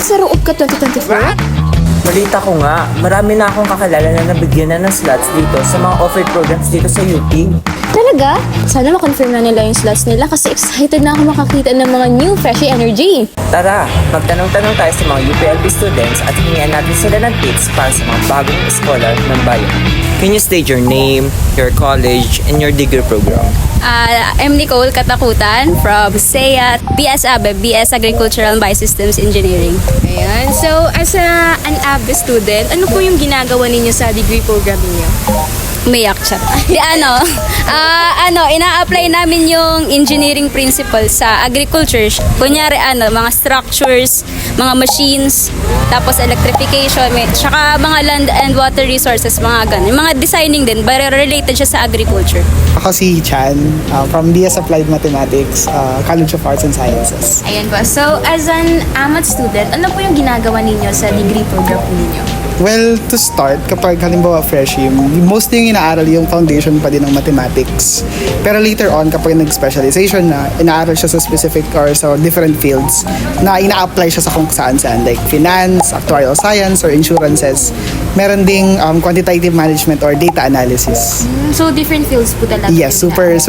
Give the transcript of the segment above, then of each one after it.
sa Roob ka 2024? Balita ko nga, marami na akong kakilala na nabigyan na ng slots dito sa mga offered programs dito sa UP. Talaga? Sana makonfirm na nila yung slots nila kasi excited na ako makakita ng mga new freshy energy. Tara, magtanong-tanong tayo sa mga UPLB students at hingian natin sila ng tips para sa mga bagong scholar ng bayan. Can you state your name, your college, and your degree program? I'm Nicole Katakutan from SEA, BS ABE, BS Agricultural and Biosystems Engineering. Ayan. So, as an ABE student, ano po yung ginagawa ninyo sa degree program ninyo? Umiyak siya. Ina-apply namin yung engineering principles sa agriculture. Kunyari, mga structures, mga machines, tapos electrification, tsaka mga land and water resources, mga ganun. Mga designing din, but related siya sa agriculture. Ako si Chan from BS Applied Mathematics, College of Arts and Sciences. Ayan po. So, as an AMAT student, ano po yung ginagawa ninyo sa degree program po ninyo? Well, to start, kapag halimbawa freshie, mostly yung inaaral yung foundation pa din ng mathematics. Pero later on, kapag nag-specialization na, inaaral siya sa specific or sa different fields na ina-apply siya sa kung saan-saan, like finance, actuarial science, or insurances. Meron ding quantitative management or data analysis. So, different fields po talaga. Yes, super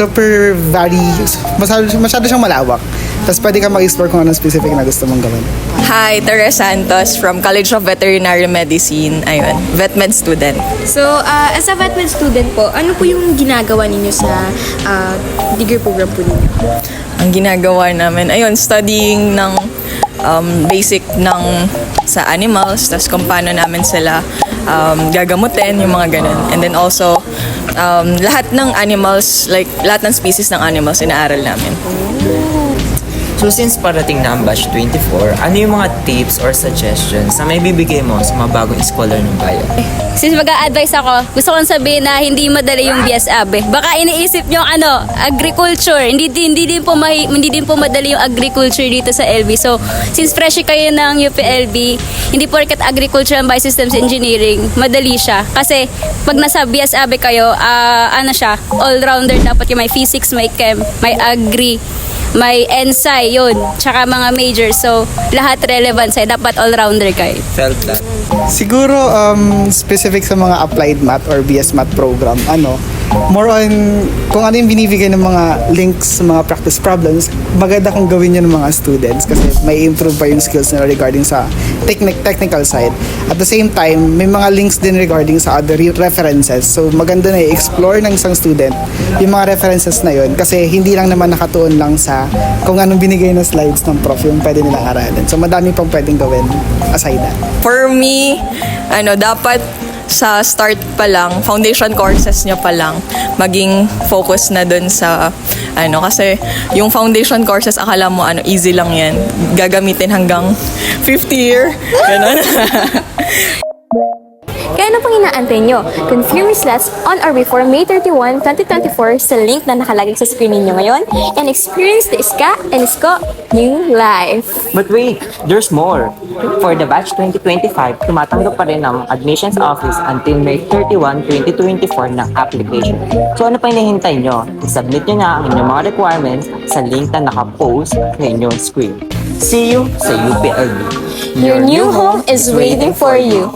masyado siyang malawak. Tapos pwede ka mag-explore kung anong specific na gusto mong gawin. Hi, Teres Santos from College of Veterinary Medicine. Ayun, VetMed student. So, as a VetMed student po, ano po yung ginagawa ninyo sa degree program po ninyo? Ang ginagawa namin, ayun, studying ng basic ng sa animals, tapos kung paano namin sila gagamutin, yung mga ganun. And then also, lahat ng animals, like lahat ng species ng animals, inaaral namin. So since parating na ang batch 24, ano yung mga tips or suggestions na may bibigay mo sa mga bagong scholar ng bayan? Since mag-a-advise ako, gusto kong sabihin na hindi madali yung BS ABE. Baka iniisip nyo agriculture. Hindi din po madali yung agriculture dito sa LB. So, since fresh kayo ng UPLB, hindi po rin agriculture and biosystems engineering, madali siya. Kasi pag nasa BS ABE kayo, all-rounder dapat yung may physics, may chem, may agri, may ENSAI, yun. Tsaka mga majors. So, lahat relevant sa'yo. Dapat all-rounder kayo. Felt that? Siguro specific sa mga applied math or BS math program, more on kung ano yung binibigay ng mga links sa mga practice problems, maganda kung gawin yun ng mga students kasi may improve pa yung skills nila regarding sa technical side. At the same time, may mga links din regarding sa other references. So maganda na i-explore ng isang student yung mga references na yun kasi hindi lang naman nakatuon lang sa kung anong binigay na slides ng prof yung pwede nilang aralin. So madami pang pwedeng gawin aside that. For me, dapat sa start pa lang, foundation courses nyo pa lang, maging focus na dun sa, kasi yung foundation courses, akala mo, easy lang yan. Gagamitin hanggang 50 year. Ganun. Kaya ano pang inaantay nyo? Confirm your slots on or before May 31, 2024 sa link na nakalagay sa screen ninyo ngayon and experience the ISKA and ISKO new life. But wait, there's more. For the batch 2025, tumatanggap pa rin ang admissions office until May 31, 2024 ng application. So ano pa hinihintay nyo? I-submit nyo na ang inyong mga requirements sa link na nakapost sa inyong screen. See you sa UPLB. Your new home is waiting for you.